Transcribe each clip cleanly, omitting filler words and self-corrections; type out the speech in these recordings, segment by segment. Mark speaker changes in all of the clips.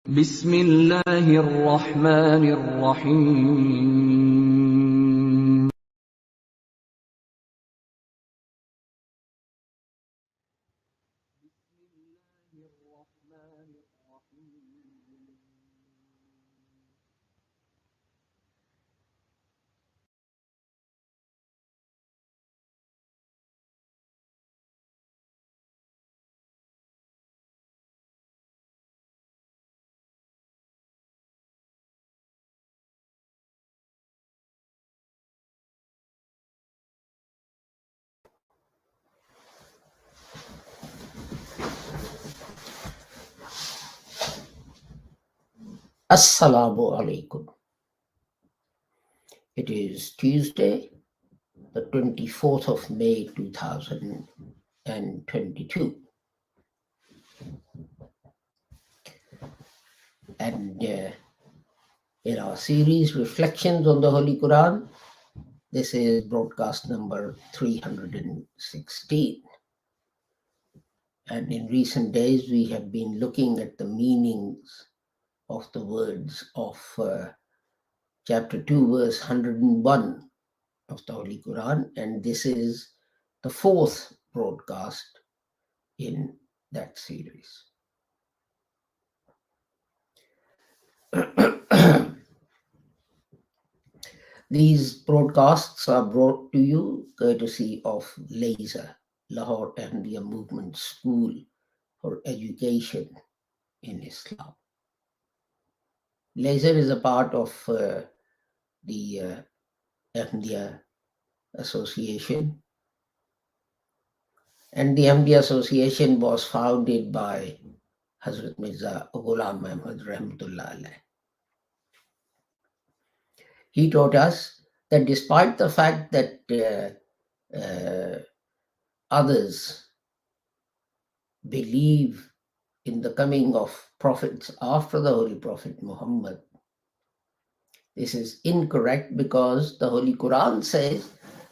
Speaker 1: بسم الله الرحمن الرحيم
Speaker 2: Assalamu alaikum. It is Tuesday, the 24th of May 2022. And in our series Reflections on the Holy Quran, this is broadcast number 316. And in recent days, we have been looking at the meanings of the words of chapter 2, verse 101 of the Holy Quran. And this is the fourth broadcast in that series. These broadcasts are brought to you courtesy of Allazi, Lahore Ahmadiyya Movement School for Education in Islam. Allazi is a part of the Ahmadiyya Association, and the Ahmadiyya Association was founded by Hazrat Mirza Ghulam Ahmad Rahmatullah Alayh. He taught us that despite the fact that others believe in the coming of prophets after the Holy Prophet Muhammad, this is incorrect, because the Holy Quran says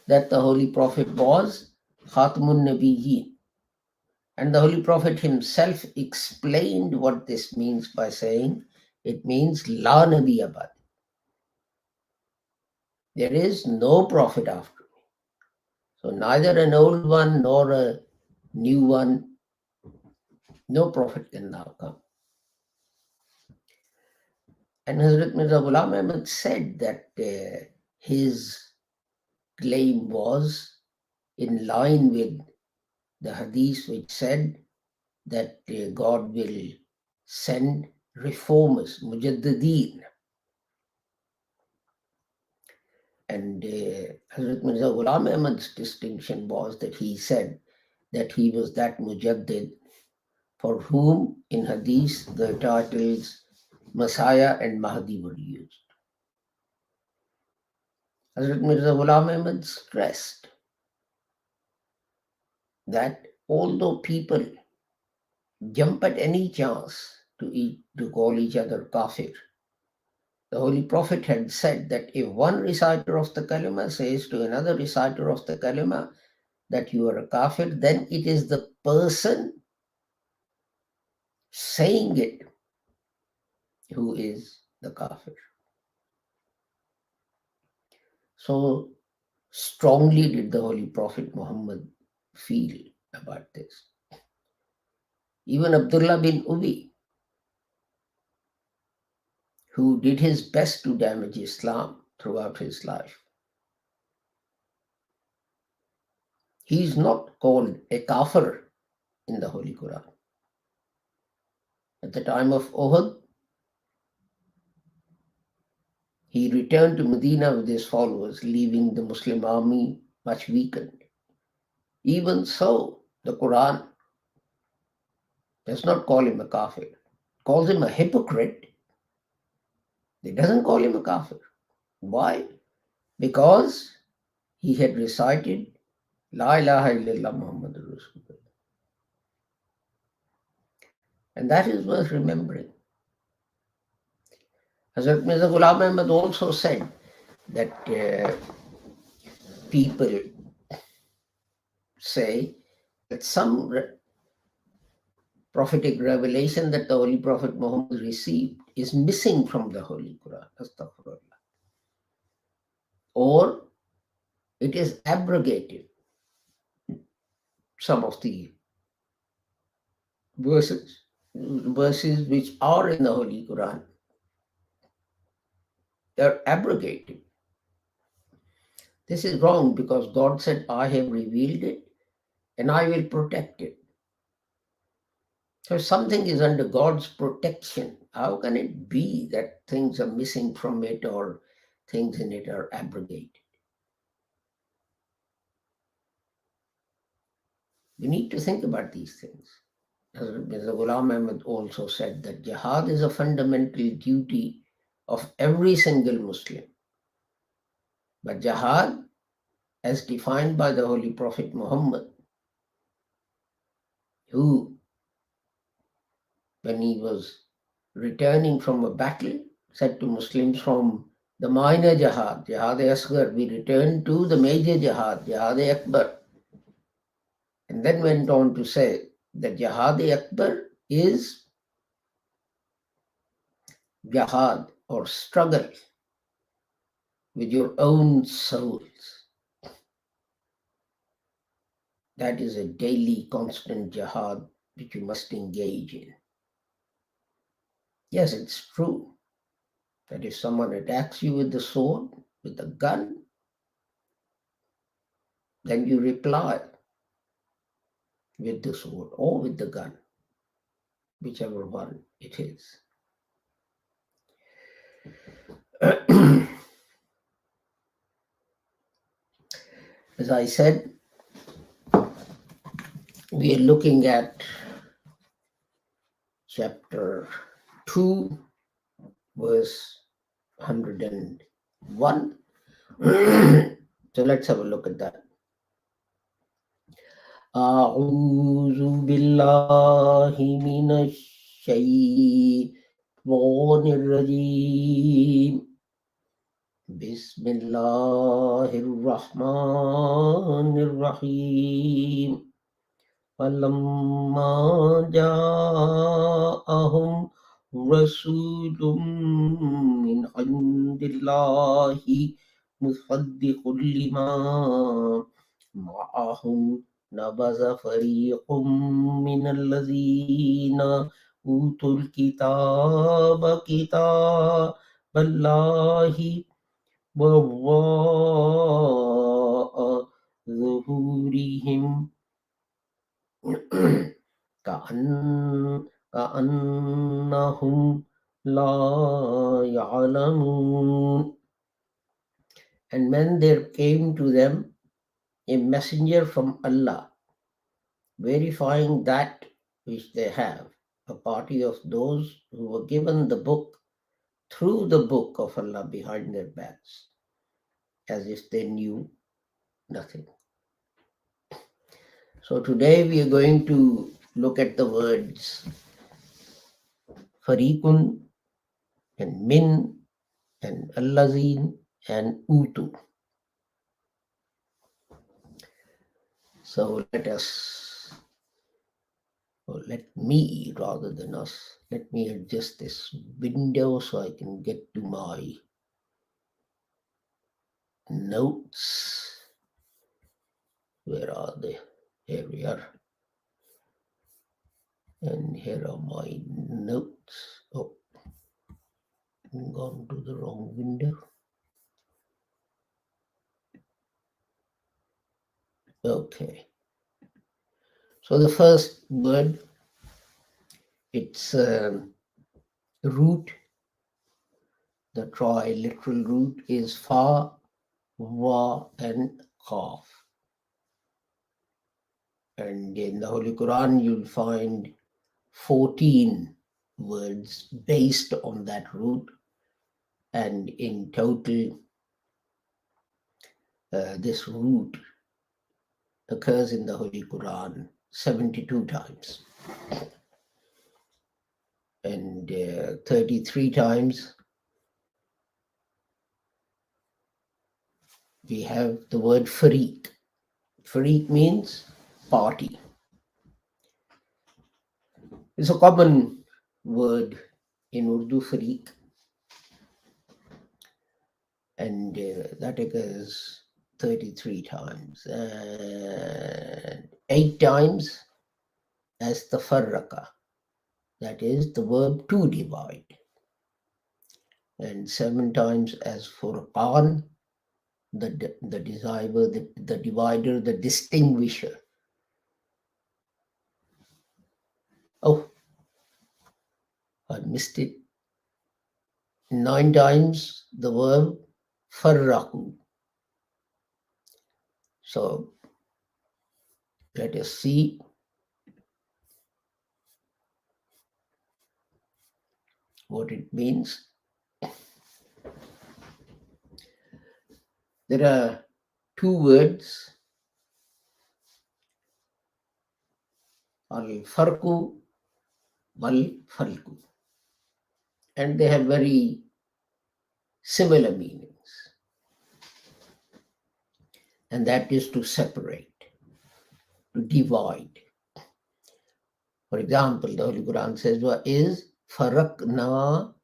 Speaker 2: that the Holy Prophet was Khatamun Nabiyyin. And the Holy Prophet himself explained what this means by saying it means La Nabi Abad. There is no prophet after me. So neither an old one nor a new one, no prophet can now come. And Hazrat Mirza Ghulam Ahmad said that his claim was in line with the hadith which said that God will send reformers, mujaddideen. And Hazrat Mirza Ghulam Ahmad's distinction was that he said that he was that mujaddid for whom in hadith the titles Messiah and Mahdi were used. Hazrat Mirza Ghulam Ahmad stressed that although people jump at any chance to call each other kafir, the Holy Prophet had said that if one reciter of the kalima says to another reciter of the kalima that you are a kafir, then it is the person saying it who is the kafir. So strongly did the Holy Prophet Muhammad feel about this. Even Abdullah bin Ubi, who did his best to damage Islam throughout his life, he is not called a kafir in the Holy Quran. At the time of Uhud, he returned to Medina with his followers, leaving the Muslim army much weakened. Even so, the Quran does not call him a kafir. It calls him a hypocrite. It doesn't call him a kafir. Why? Because he had recited La ilaha illallah Muhammadur Rasulullah. And that is worth remembering. Hazrat Mirza Ghulam Ahmad also said that people say that some prophetic revelation that the Holy Prophet Muhammad received is missing from the Holy Quran, astaghfirullah, or it is abrogated. Some of the verses which are in the Holy Quran, they're abrogated. This is wrong because God said, I have revealed it and I will protect it. So if something is under God's protection, how can it be that things are missing from it or things in it are abrogated? We need to think about these things. As Mr. Ghulam Ahmad also said that jihad is a fundamental duty of every single Muslim. But jihad, as defined by the Holy Prophet Muhammad, who, when he was returning from a battle, said to Muslims from the minor jihad, Jihad Asghar, we return to the major jihad, Jihad Akbar. And then went on to say that Jihad Akbar is jihad or struggle with your own souls. That is a daily, constant jihad which you must engage in. Yes, it's true that if someone attacks you with the sword, with the gun, then you reply with the sword or with the gun, whichever one it is. As I said, we are looking at chapter 2, verse 101. So let's have a look at that. أعوذ بالله من الشيطان الرجيم بسم الله الرحمن الرحيم فلما جاءهم رسول من عند الله مصدق لما معهم نبذ فريق من الذين أوتوا الكتاب كتاب الله وراء ظهورهم كأنهم لا يعلمون. And when there came to them a messenger from Allah, verifying that which they have, a party of those who were given the book through the book of Allah behind their backs, as if they knew nothing. So today we are going to look at the words Fariqun and Min and Allazin and Utu. So let me rather than us, let me adjust this window so I can get to my notes. Where are they? Here we are. And here are my notes. Oh, I'm gone to the wrong window. Okay. So the first word, it's root. The triliteral root is fa, wa, and qaf. And in the Holy Quran, you'll find 14 words based on that root. And in total, this root occurs in the Holy Quran 72 times. And 33 times we have the word Fariq. Fariq means party. It's a common word in Urdu, Fariq, and that occurs 33 times, and 8 times as the farraka, that is the verb to divide, and 7 times as furqan, the divider, the divider, the distinguisher. Oh, I missed it. 9 times the verb farraku. So let us see what it means. There are 2 words, al-farqu wal-falqu, and they have very similar meanings, and that is to separate, to divide. For example, the Holy Quran says, "Wa is farakna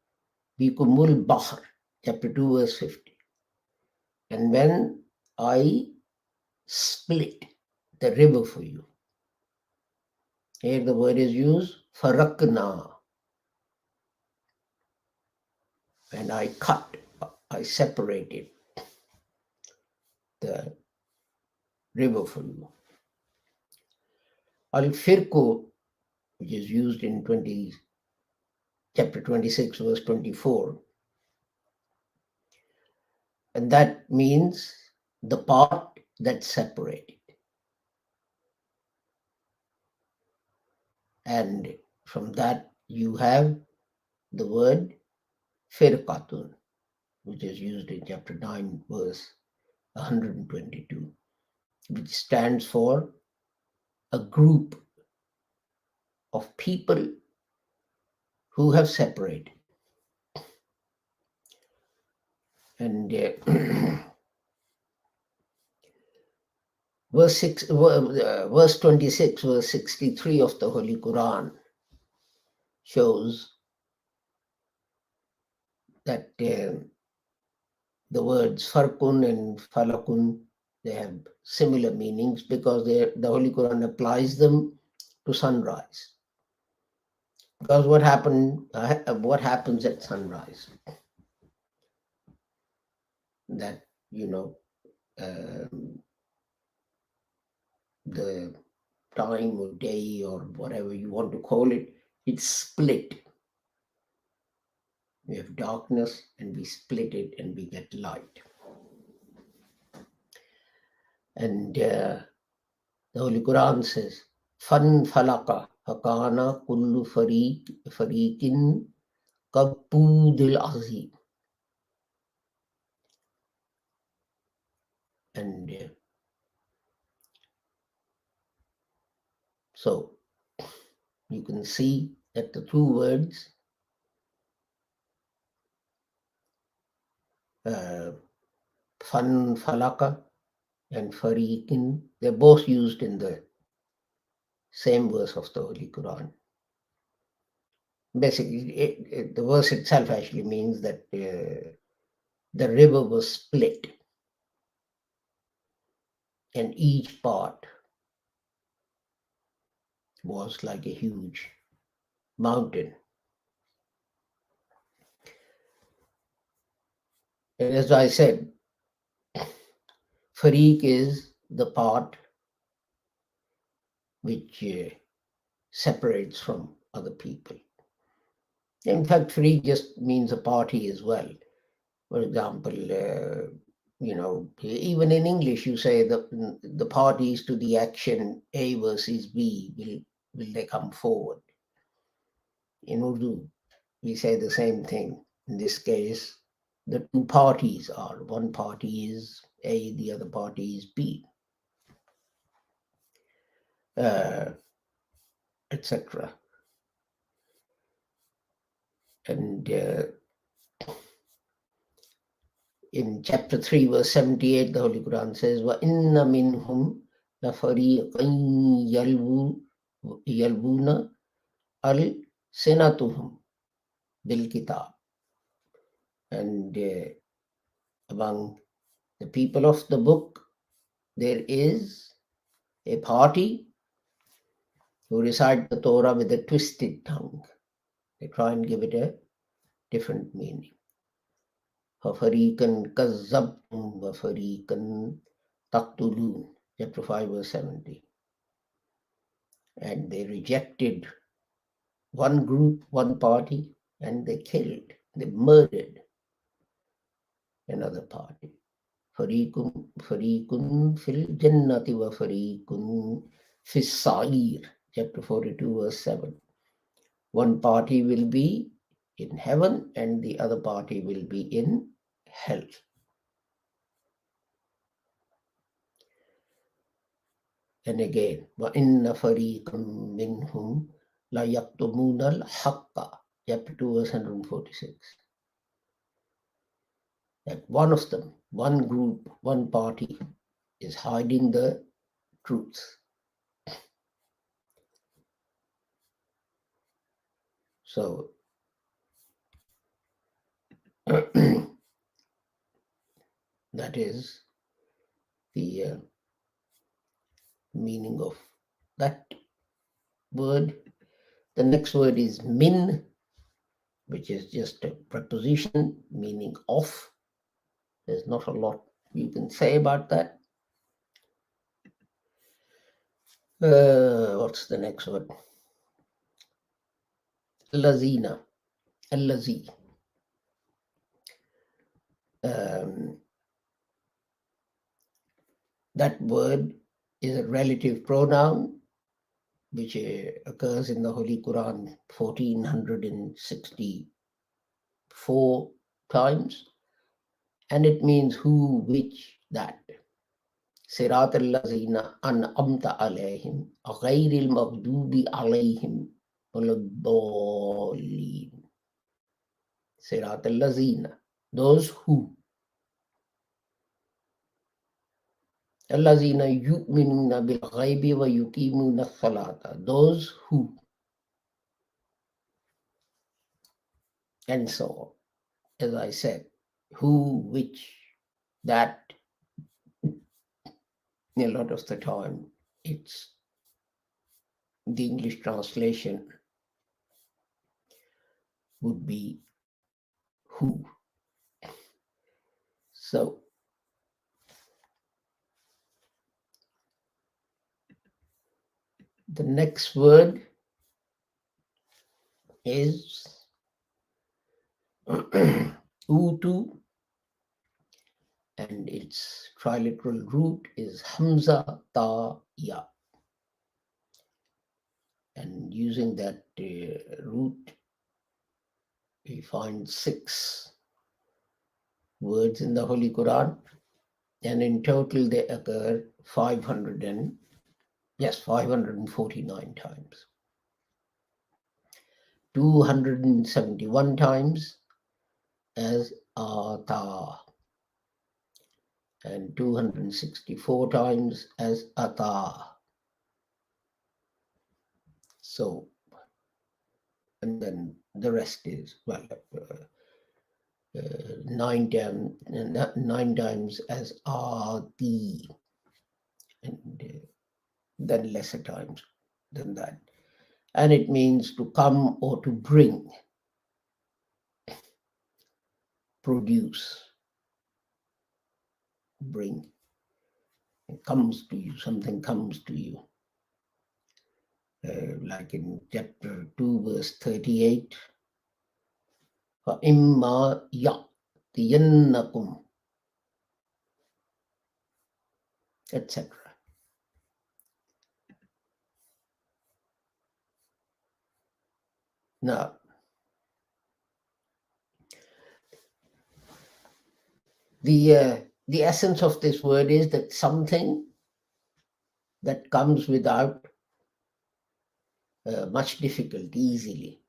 Speaker 2: bikumul bahr," chapter 2, verse 50. And when I split the river for you, here the word is used, farakna, and I cut, I separated the river for you. Al-firqu, which is used in chapter 26, verse 24, and that means the part that's separated. And from that you have the word firqatun, which is used in chapter 9, verse 122, which stands for a group of people who have separated. And verse 26, verse 63 of the Holy Quran shows that the words farkun and falakun, they have similar meanings because the Holy Quran applies them to sunrise. Because what happens at sunrise? That, the time or day or whatever you want to call it, it's split. We have darkness and we split it and we get light. And the Holy Quran says, "Fan falaka fakana kullu fariqin kabudil azim." And so you can see that the 2 words, fan falaka and fariqin, they're both used in the same verse of the Holy Quran. Basically, the verse itself actually means that the river was split and each part was like a huge mountain. And as I said, Fariq is the part which separates from other people. In fact, Fariq just means a party as well. For example, even in English, you say the parties to the action A versus B, will they come forward? In Urdu, we say the same thing. In this case, the 2 parties are, one party is A, the other party is B, etc. And in chapter 3, verse 78, the Holy Quran says, "Wa inna minhum la fariqan yalbuna al-sinatuhum bil-kitab. And among the people of the book, there is a party who recite the Torah with a twisted tongue. They try and give it a different meaning. فَفَرِيقًا كَذَّبْتُمْ وَفَرِيقًا تَقْتُلُونَ, chapter 5, verse 70. And they rejected one group, one party, and they killed, they murdered another party. فَرِيقٌ فِي الْجَنَّةِ وَفَرِيقٌ فِي السَّعِيرِ, chapter 42, verse 7. One party will be in heaven and the other party will be in hell. And again, وَإِنَّ فَرِيقًا مِّنْهُمْ لَيَكْتُمُونَ الْحَقَّ, chapter 2, verse 146. That one of them, one group, one party is hiding the truth. So that is the meaning of that word. The next word is min, which is just a preposition meaning of. There's not a lot you can say about that. What's the next word? Allazina, Allazi. That word is a relative pronoun which occurs in the Holy Quran 1464 times, and it means who, which, that. Sirat allazina an'amta alayhim ghayril maghdubi alayhim waladdallin. Sirat allazina, those who. Allazina yu'minuna bil ghaibi wa yuqimuna salata, those who, and so on. As I said, who, which, that. A lot of the time it's the English translation would be who. So the next word is utu, and its triliteral root is hmaza ta ya. And using that root, we find 6 words in the Holy Quran, and in total they occur 549 times. 271 times as ata, and 264 times as ata. So, and then the rest is, well, 9 times as ati, and then lesser times than that. And it means to come or to bring, produce, bring. It comes to you, something comes to you. Like in chapter 2, verse 38, فَإِمَّا يَأْتِيَنَّكُمْ, etc. Now, the essence of this word is that something that comes without much difficulty, easily.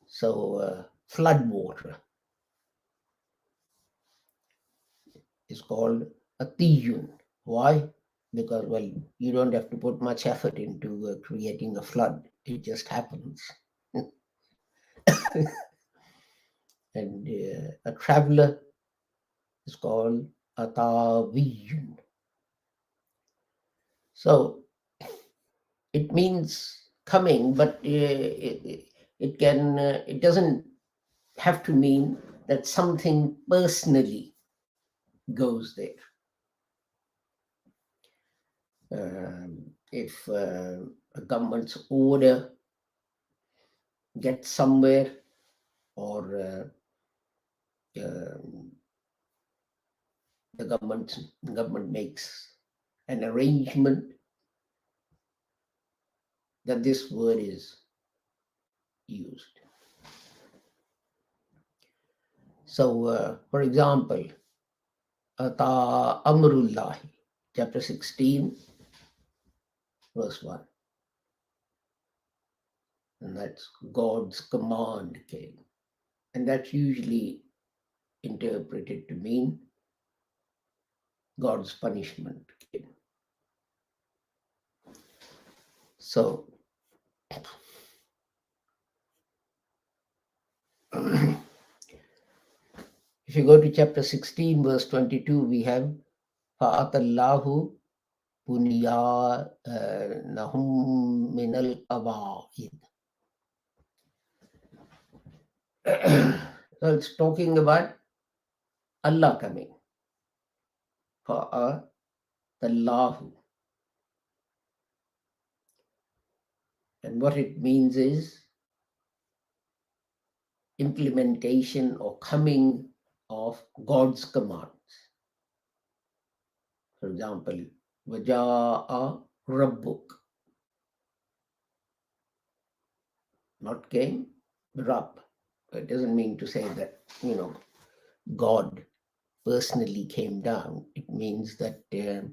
Speaker 2: So flood water is called a tiyun. Why? Because, well, you don't have to put much effort into creating a flood. It just happens. And a traveler is called ataviyun. So it means coming, but it doesn't have to mean that something personally goes there. If a government's order gets somewhere, or the government makes an arrangement, that this word is used. So, for example, Ata Amrullahi, chapter 16, verse 1. And that's God's command came. And that's usually interpreted to mean God's punishment came. So, if you go to chapter 16, verse 22, we have Fa'atallahu bunyanahum minal qawa'id. So it's talking about Allah coming. Fa'atallahu. And what it means is implementation or coming of God's commands. For example, Vaja'a Rabbuk. Not came, Rabb. It doesn't mean to say that, God personally came down. It means that the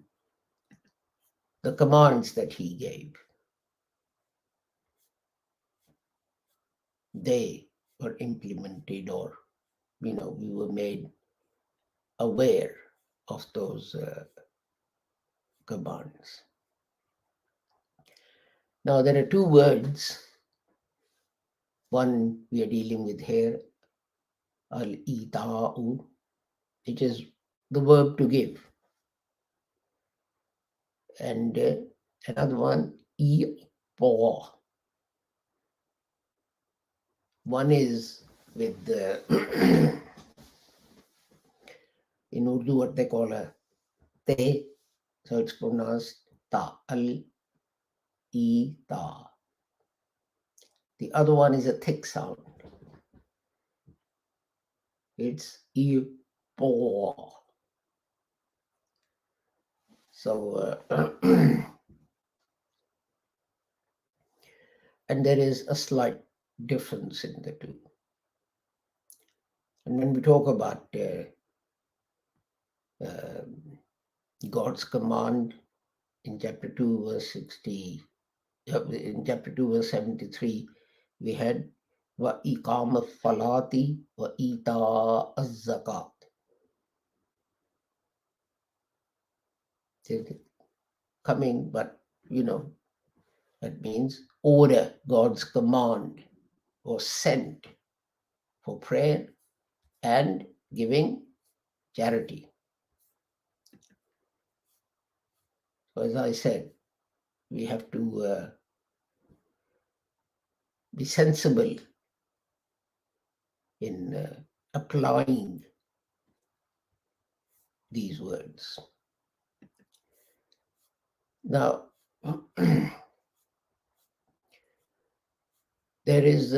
Speaker 2: commands that he gave, they were implemented, or, we were made aware of those commands. Now, there are two words. One we are dealing with here, al-ita'u, which is the verb to give. And another one, i-po. One is with the, in Urdu, what they call a te, so it's pronounced ta, al-i-ta. The other one is a thick sound. It's i-po. So, and there is a slight difference in the two. And when we talk about God's command in chapter 2, verse 73, we had wa iqam al-falati wa ita az-zakat. Coming, but that means order, God's command, or sent for prayer and giving charity. So as I said, we have to be sensible in applying these words. Now, there is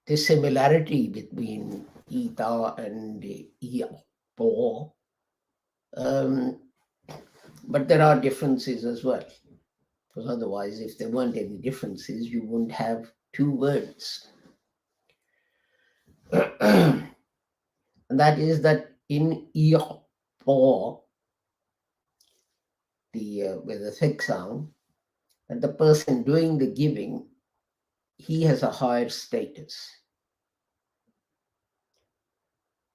Speaker 2: this similarity between ita and po, but there are differences as well. Because otherwise, if there weren't any differences, you wouldn't have two words. And that is that in po, with a thick sound, and the person doing the giving, he has a higher status.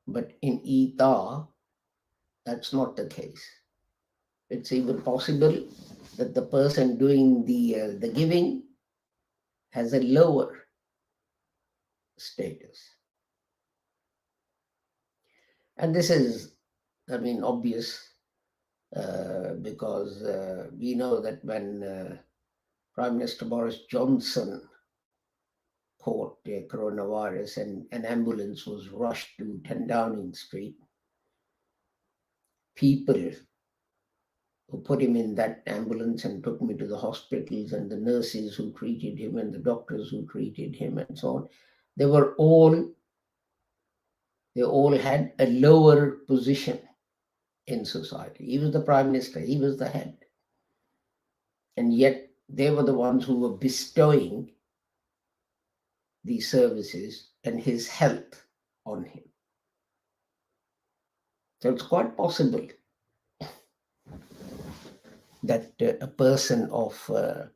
Speaker 2: But in ita, that's not the case. It's even possible that the person doing the giving has a lower status. And this is, obvious, because we know that when Prime Minister Boris Johnson caught coronavirus and an ambulance was rushed to 10 Downing Street, people who put him in that ambulance and took him to the hospitals, and the nurses who treated him and the doctors who treated him and so on, they all had a lower position in society. He was the prime minister, he was the head. And yet they were the ones who were bestowing these services and his health on him. So it's quite possible that a person of a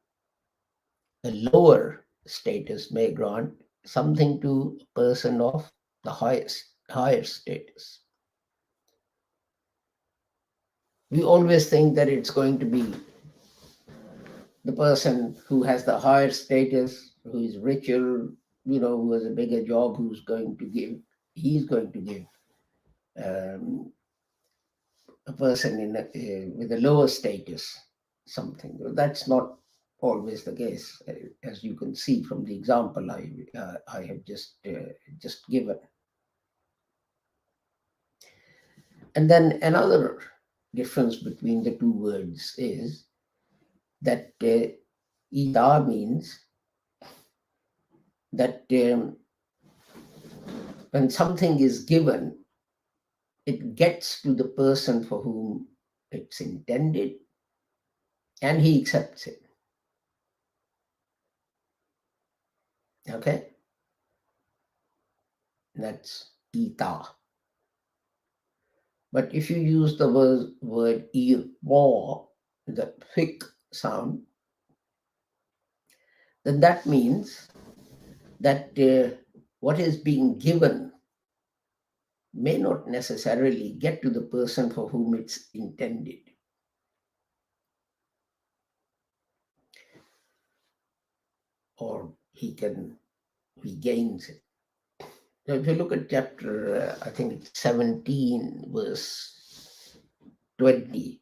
Speaker 2: lower status may grant something to a person of the higher status. We always think that it's going to be the person who has the higher status, who is richer, who has a bigger job, he's going to give a person with a lower status something. That's not always the case, as you can see from the example I have just given. And then another difference between the two words is that ita means that when something is given, it gets to the person for whom it's intended, and he accepts it. Okay? That's ita. But if you use the word ir, the thick sound, then that means that what is being given may not necessarily get to the person for whom it's intended. Or he gains it. So if you look at chapter, I think it's 17, verse 20,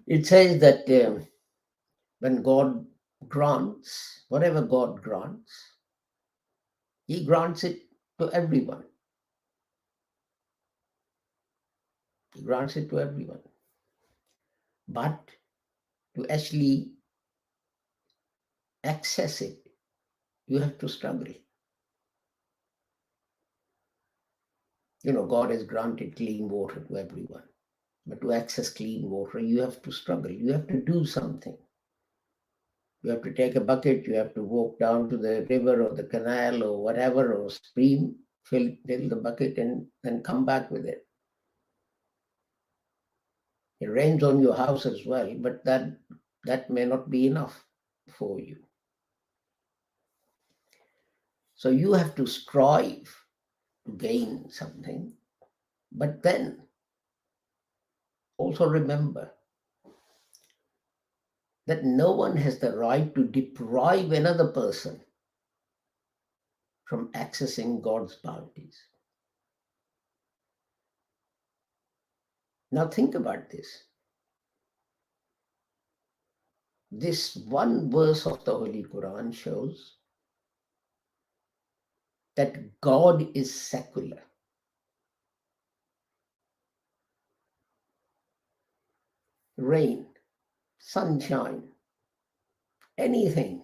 Speaker 2: it says that when God grants, whatever God grants, he grants it to everyone. He grants it to everyone. But to actually access it, you have to struggle. God has granted clean water to everyone. But to access clean water, you have to struggle. You have to do something. You have to take a bucket, you have to walk down to the river or the canal or whatever, or stream, fill the bucket and then come back with it. It rains on your house as well, but that may not be enough for you. So you have to strive to gain something, but then also remember that no one has the right to deprive another person from accessing God's bounties. Now think about this. This one verse of the Holy Quran shows that God is secular. Rain, sunshine, anything,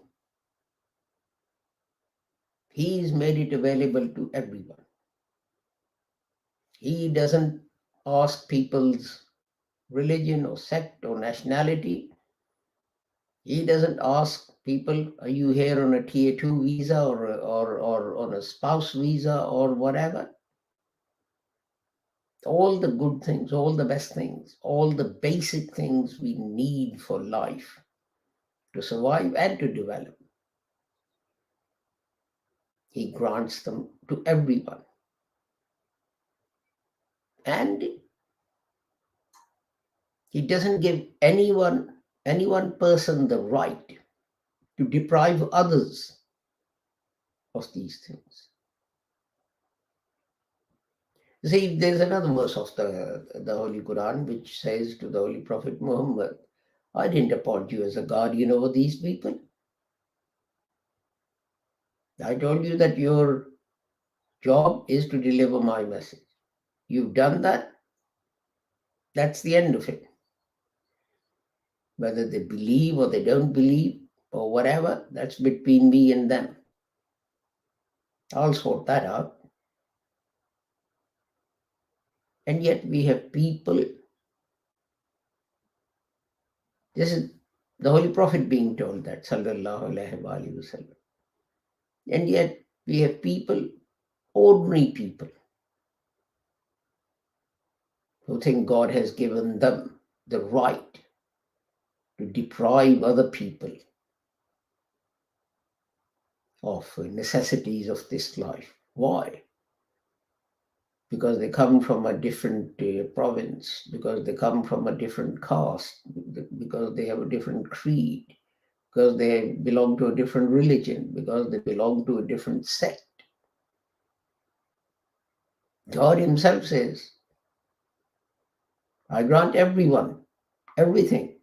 Speaker 2: He's made it available to everyone. He doesn't ask people's religion or sect or nationality. He doesn't ask people, are you here on a tier 2 visa or on a spouse visa or whatever? All the good things, all the best things, all the basic things we need for life to survive and to develop, He grants them to everyone. And He doesn't give any one person the right to deprive others of these things. See, there's another verse of the Holy Quran which says to the Holy Prophet Muhammad, I didn't appoint you as a guardian over these people. I told you that your job is to deliver my message. You've done that. That's the end of it. Whether they believe or they don't believe or whatever, that's between me and them. I'll sort that out. And yet we have people, this is the Holy Prophet being told that, sallallahu alaihi wasallam. And yet we have people, ordinary people, who think God has given them the right to deprive other people of necessities of this life. Why? Because they come from a different province, because they come from a different caste, because they have a different creed, because they belong to a different religion, because they belong to a different sect. God himself says, I grant everyone everything.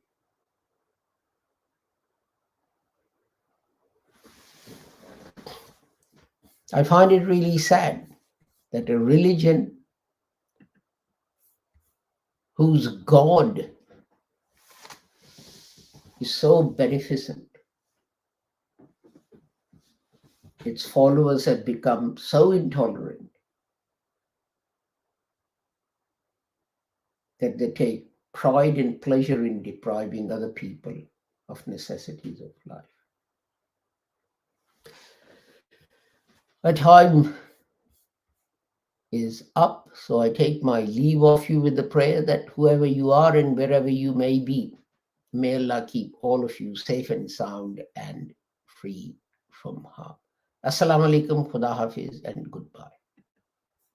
Speaker 2: I find it really sad that a religion whose God is so beneficent, its followers have become so intolerant that they take pride and pleasure in depriving other people of necessities of life. My time is up, so I take my leave of you with the prayer that whoever you are and wherever you may be, may Allah keep all of you safe and sound and free from harm. Assalamu alaikum, Khuda Hafiz, and goodbye.